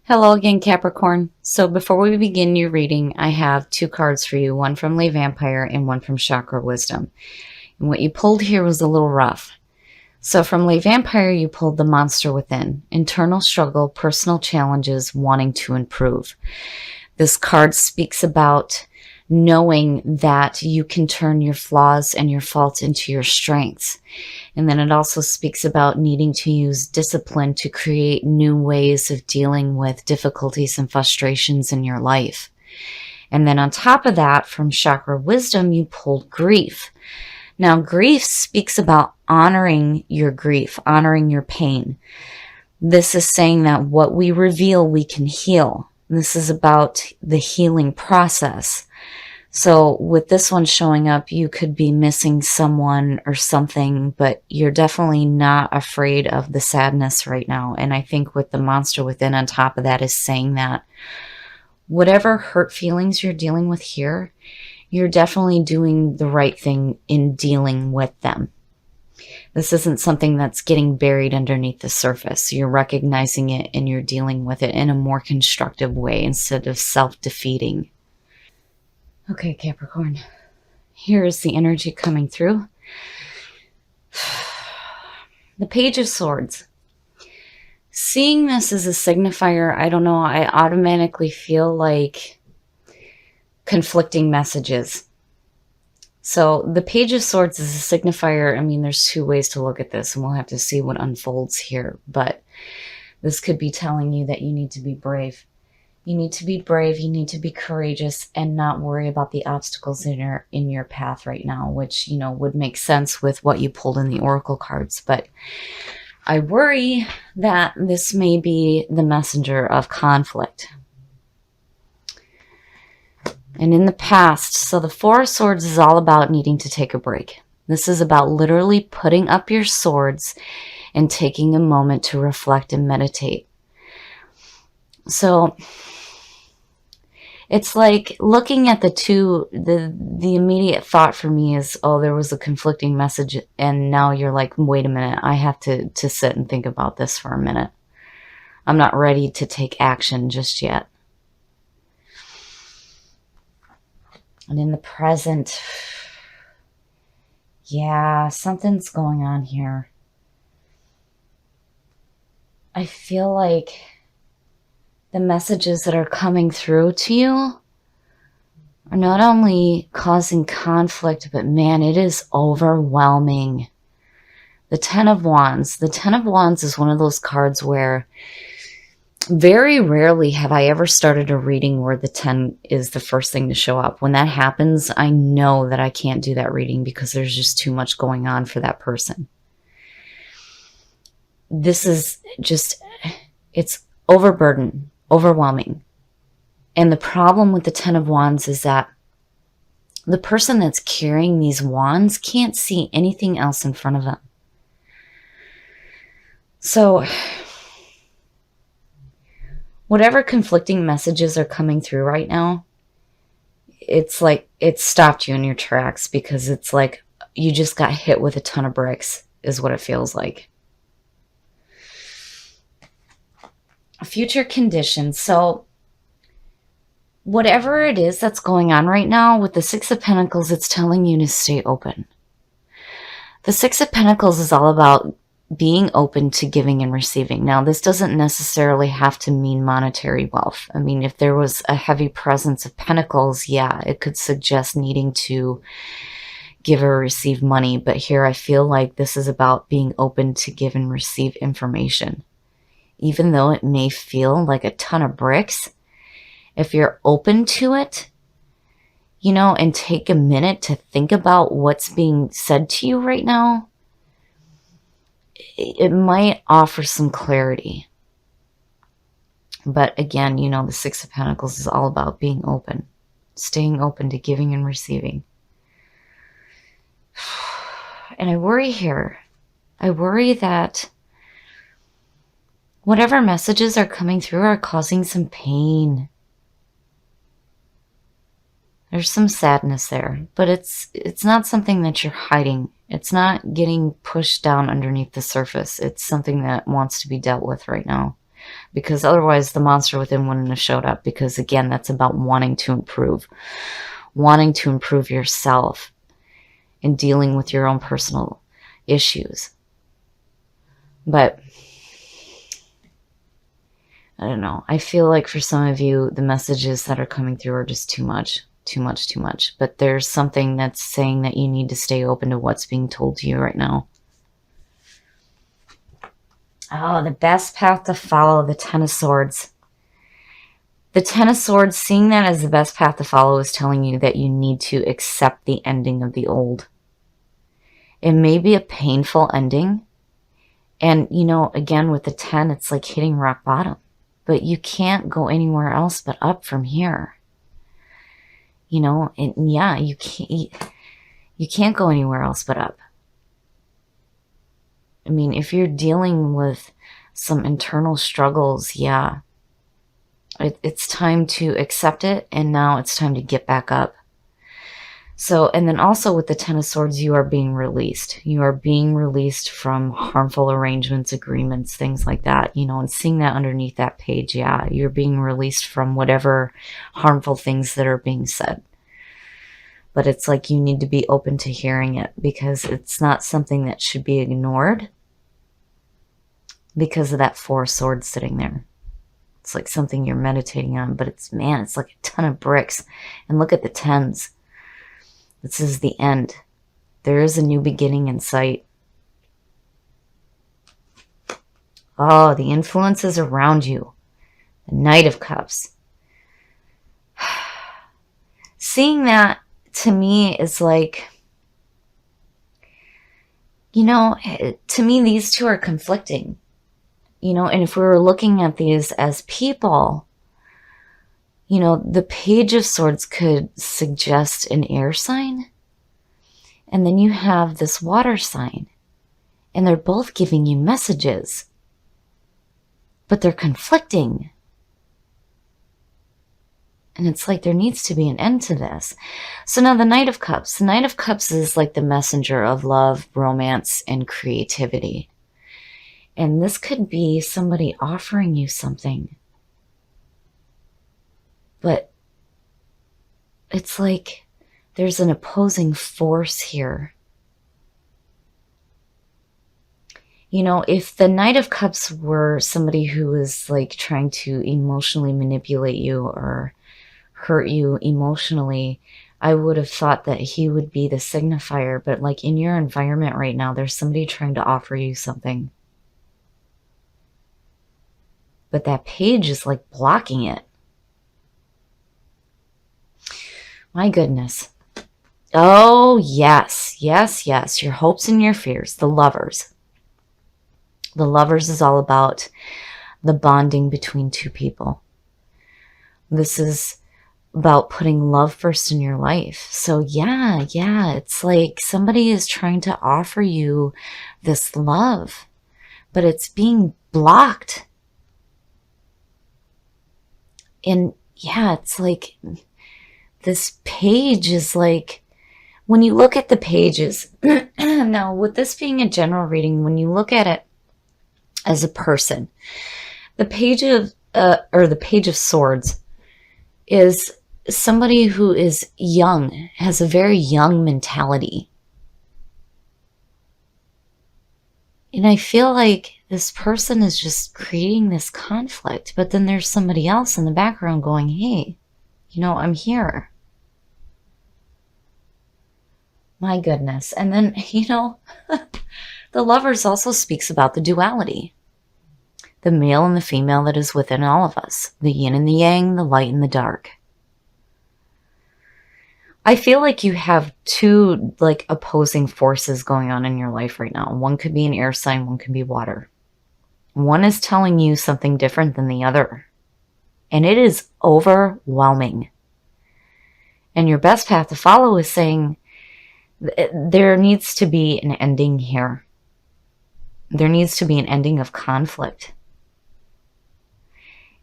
Hello again, Capricorn. So before we begin your reading, I have two cards for you, one from Lay Vampire and one from Chakra Wisdom. And what you pulled here was a little rough. So from Lay Vampire, you pulled the Monster Within, internal struggle, personal challenges, wanting to improve. This card speaks about knowing that you can turn your flaws and your faults into your strengths. And then it also speaks about needing to use discipline to create new ways of dealing with difficulties and frustrations in your life. And then on top of that, from Chakra Wisdom, you pulled grief. Now, grief speaks about honoring your grief, honoring your pain. This is saying that what we reveal, we can heal. This is about the healing process. So with this one showing up, you could be missing someone or something, but you're definitely not afraid of the sadness right now. And I think with the Monster Within on top of that is saying that whatever hurt feelings you're dealing with here, you're definitely doing the right thing in dealing with them. This isn't something that's getting buried underneath the surface. You're recognizing it and you're dealing with it in a more constructive way instead of self-defeating. Okay, Capricorn, here is the energy coming through. The Page of Swords. Seeing this as a signifier, I don't know, I automatically feel like conflicting messages. So the Page of Swords is a signifier. I mean, there's two ways to look at this, and we'll have to see what unfolds here. But this could be telling you that you need to be brave. You need to be brave, you need to be courageous, and not worry about the obstacles in your path right now, which, you know, would make sense with what you pulled in the Oracle cards. But I worry that this may be the messenger of conflict. And in the past, so the Four of Swords is all about needing to take a break. This is about literally putting up your swords and taking a moment to reflect and meditate. So it's like looking at the two, the immediate thought for me is, oh, there was a conflicting message, and now you're like, wait a minute, I have to sit and think about this for a minute. I'm not ready to take action just yet. And in the present, yeah, something's going on here. I feel like the messages that are coming through to you are not only causing conflict, but man, it is overwhelming. The Ten of Wands. The Ten of Wands is one of those cards where very rarely have I ever started a reading where the 10 is the first thing to show up. When that happens, I know that I can't do that reading because there's just too much going on for that person. This is just, it's overburdened. Overwhelming. And the problem with the Ten of Wands is that the person that's carrying these wands can't see anything else in front of them. So whatever conflicting messages are coming through right now, it's like it stopped you in your tracks, because it's like you just got hit with a ton of bricks is what it feels like. Future conditions. So whatever it is that's going on right now with the Six of Pentacles, it's telling you to stay open. The Six of Pentacles is all about being open to giving and receiving. Now, this doesn't necessarily have to mean monetary wealth. I mean, if there was a heavy presence of pentacles, yeah, it could suggest needing to give or receive money. But here I feel like this is about being open to give and receive information. Even though it may feel like a ton of bricks, if you're open to it, you know, and take a minute to think about what's being said to you right now, it might offer some clarity. But again, you know, the Six of Pentacles is all about being open, staying open to giving and receiving. And I worry here. I worry that whatever messages are coming through are causing some pain. There's some sadness there, but it's not something that you're hiding. It's not getting pushed down underneath the surface. It's something that wants to be dealt with right now. because otherwise the monster within wouldn't have showed up, because again, that's about wanting to improve yourself and dealing with your own personal issues. But I don't know. I feel like for some of you, the messages that are coming through are just too much. But there's something that's saying that you need to stay open to what's being told to you right now. Oh, the best path to follow, the Ten of Swords. The Ten of Swords, seeing that as the best path to follow, is telling you that you need to accept the ending of the old. It may be a painful ending. And, you know, again, with the 10, it's like hitting rock bottom. But you can't go anywhere else but up from here. You know, and yeah, you can't go anywhere else but up. I mean, if you're dealing with some internal struggles, yeah, it's time to accept it, and now it's time to get back up. So, and then also with the Ten of Swords, you are being released. You are being released from harmful arrangements, agreements, things like that, you know, and seeing that underneath that page, yeah, you're being released from whatever harmful things that are being said. But it's like you need to be open to hearing it, because it's not something that should be ignored because of that Four of Swords sitting there. It's like something you're meditating on, but it's, man, it's like a ton of bricks. And look at the tens. This is the end. There is a new beginning in sight. Oh, the influences around you. The Knight of Cups. Seeing that, to me, is like, you know, to me, these two are conflicting. You know, and if we were looking at these as people, you know, the Page of Swords could suggest an air sign. And then you have this water sign. And they're both giving you messages. But they're conflicting. And it's like there needs to be an end to this. So now the Knight of Cups. The Knight of Cups is like the messenger of love, romance, and creativity. And this could be somebody offering you something. But it's like there's an opposing force here. You know, if the Knight of Cups were somebody who was like trying to emotionally manipulate you or hurt you emotionally, I would have thought that he would be the signifier. But like in your environment right now, there's somebody trying to offer you something. But that page is like blocking it. My goodness. Oh, yes, yes, yes. Your hopes and your fears. The Lovers. The Lovers is all about the bonding between two people. This is about putting love first in your life. So yeah, it's like somebody is trying to offer you this love, but it's being blocked. And yeah, it's like this page is like, when you look at the pages, now with this being a general reading, when you look at it as a person, the page of, or the Page of Swords is somebody who is young, has a very young mentality. And I feel like this person is just creating this conflict, but then there's somebody else in the background going, hey, you know, I'm here. My goodness. And then, you know, the Lovers also speaks about the duality. The male and the female that is within all of us. The yin and the yang, the light and the dark. I feel like you have two like opposing forces going on in your life right now. One could be an air sign, one could be water. One is telling you something different than the other. And it is overwhelming. And your best path to follow is saying, there needs to be an ending here. There needs to be an ending of conflict.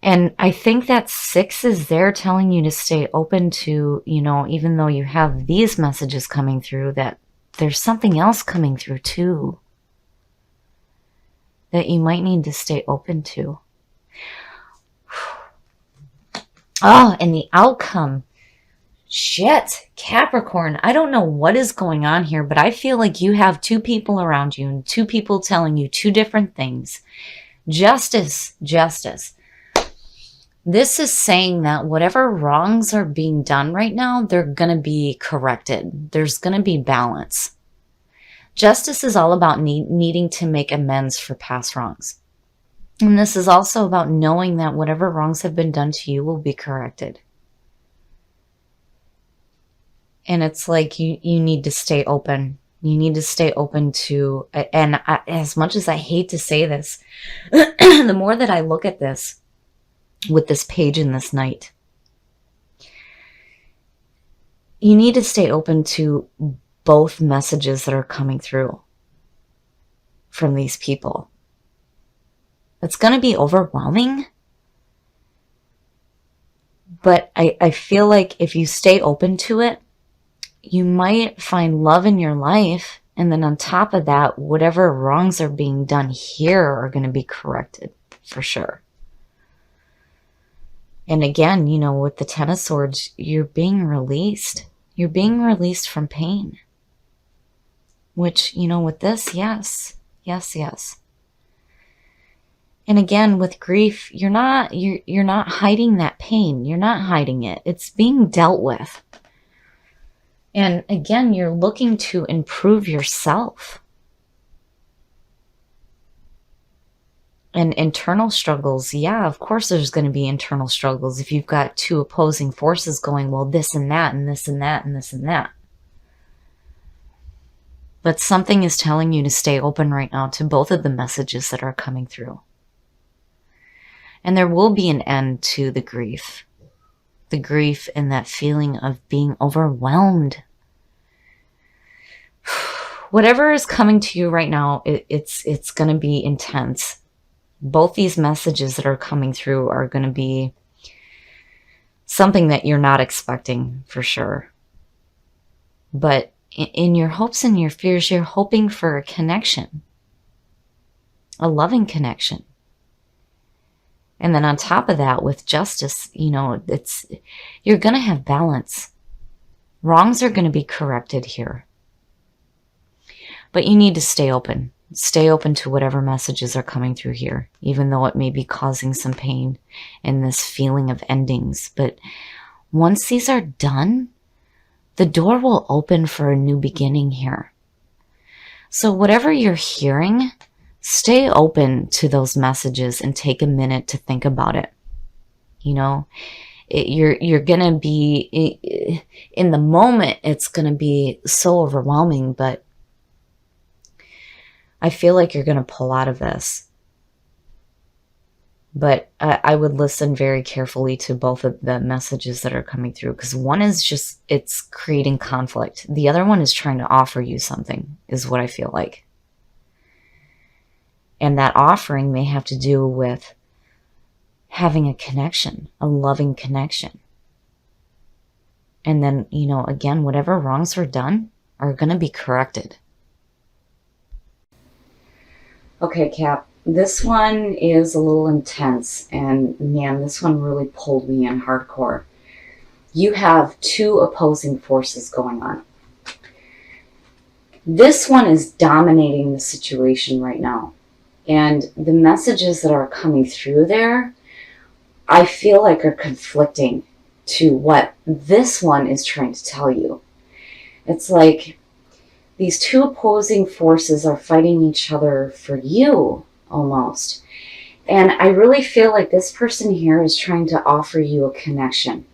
And I think that 6 is there telling you to stay open to, you know, even though you have these messages coming through, that there's something else coming through too that you might need to stay open to. Oh, and the outcome. Shit, Capricorn, I don't know what is going on here, but I feel like you have two people around you and two people telling you two different things. Justice, justice. This is saying that whatever wrongs are being done right now, they're going to be corrected. There's going to be balance. Justice is all about needing to make amends for past wrongs. And this is also about knowing that whatever wrongs have been done to you will be corrected. And it's like you need to stay open. You need to stay open to, and as much as I hate to say this, the more that I look at this with this page in this night, you need to stay open to both messages that are coming through from these people. It's going to be overwhelming. But I feel like if you stay open to it, you might find love in your life. And then on top of that, whatever wrongs are being done here are going to be corrected for sure. And again, you know, with the Ten of Swords, you're being released. You're being released from pain. Which, you know, with this, yes. Yes, yes. And again, with grief, you're not hiding that pain. You're not hiding it. It's being dealt with. And again, you're looking to improve yourself. And internal struggles, yeah, of course there's going to be internal struggles if you've got two opposing forces going, well, this and that, and this and that, and this and that. But something is telling you to stay open right now to both of the messages that are coming through. And there will be an end to the grief. The grief and that feeling of being overwhelmed. Whatever is coming to you right now, it's going to be intense. Both these messages that are coming through are going to be something that you're not expecting for sure. But in your hopes and your fears, you're hoping for a connection. A loving connection. And then on top of that, with justice, you know, you're going to have balance. Wrongs are going to be corrected here. But you need to stay open. Stay open to whatever messages are coming through here, even though it may be causing some pain and this feeling of endings. But once these are done, the door will open for a new beginning here. So whatever you're hearing, stay open to those messages and take a minute to think about it. You know, you're going to be, in the moment, it's going to be so overwhelming, but I feel like you're going to pull out of this. But I would listen very carefully to both of the messages that are coming through, because one is just, it's creating conflict. The other one is trying to offer you something, is what I feel like. And that offering may have to do with having a connection, a loving connection. And then, you know, again, whatever wrongs were done are going to be corrected. Okay, Cap, this one is a little intense, and man, this one really pulled me in hardcore. You have two opposing forces going on. This one is dominating the situation right now. And the messages that are coming through there, I feel like are conflicting to what this one is trying to tell you. It's like these two opposing forces are fighting each other for you, almost. And I really feel like this person here is trying to offer you a connection,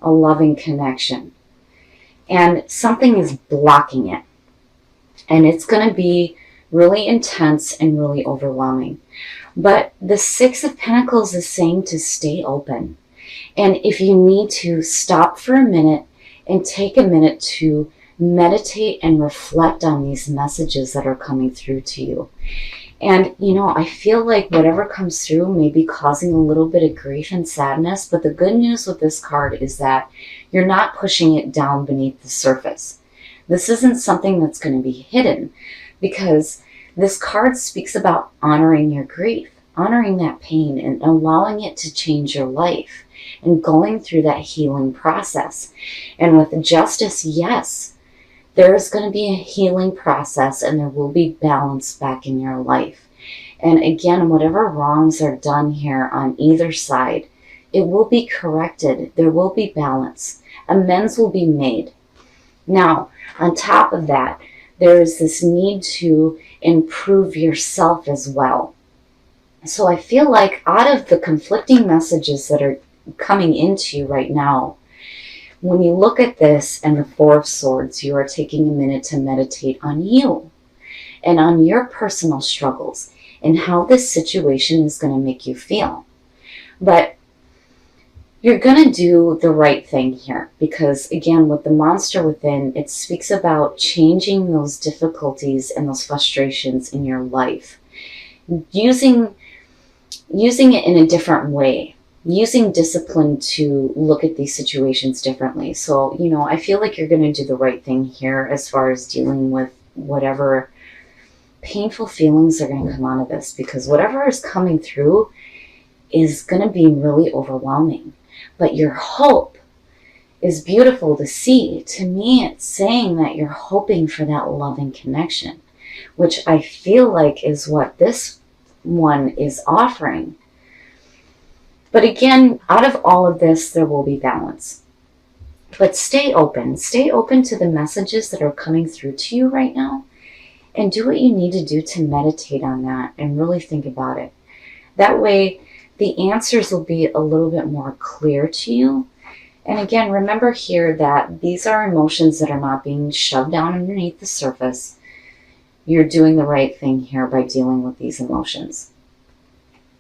a loving connection. And something is blocking it. And it's going to be really intense and really overwhelming. But the Six of Pentacles is saying to stay open. And if you need to, stop for a minute and take a minute to meditate and reflect on these messages that are coming through to you. And, you know, I feel like whatever comes through may be causing a little bit of grief and sadness, but the good news with this card is that you're not pushing it down beneath the surface. This isn't something that's going to be hidden, because this card speaks about honoring your grief. honoring that pain and allowing it to change your life and going through that healing process. And with justice, yes, there is going to be a healing process and there will be balance back in your life. And again, whatever wrongs are done here on either side, it will be corrected. There will be balance. Amends will be made. Now, on top of that, there is this need to improve yourself as well. So I feel like out of the conflicting messages that are coming into you right now, when you look at this and the Four of Swords, you are taking a minute to meditate on you and on your personal struggles and how this situation is going to make you feel. But you're going to do the right thing here because, again, with the monster within, it speaks about changing those difficulties and those frustrations in your life, using it in a different way, using discipline to look at these situations differently. So, I feel like you're going to do the right thing here as far as dealing with whatever painful feelings are going to come out of this, because whatever is coming through is going to be really overwhelming. But your hope is beautiful to see. To me, it's saying that you're hoping for that loving connection, which I feel like is what this one is offering. But again, out of all of this, there will be balance. But stay open. Stay open to the messages that are coming through to you right now. And do what you need to do to meditate on that and really think about it. That way, the answers will be a little bit more clear to you. And again, remember here that these are emotions that are not being shoved down underneath the surface. You're doing the right thing here by dealing with these emotions.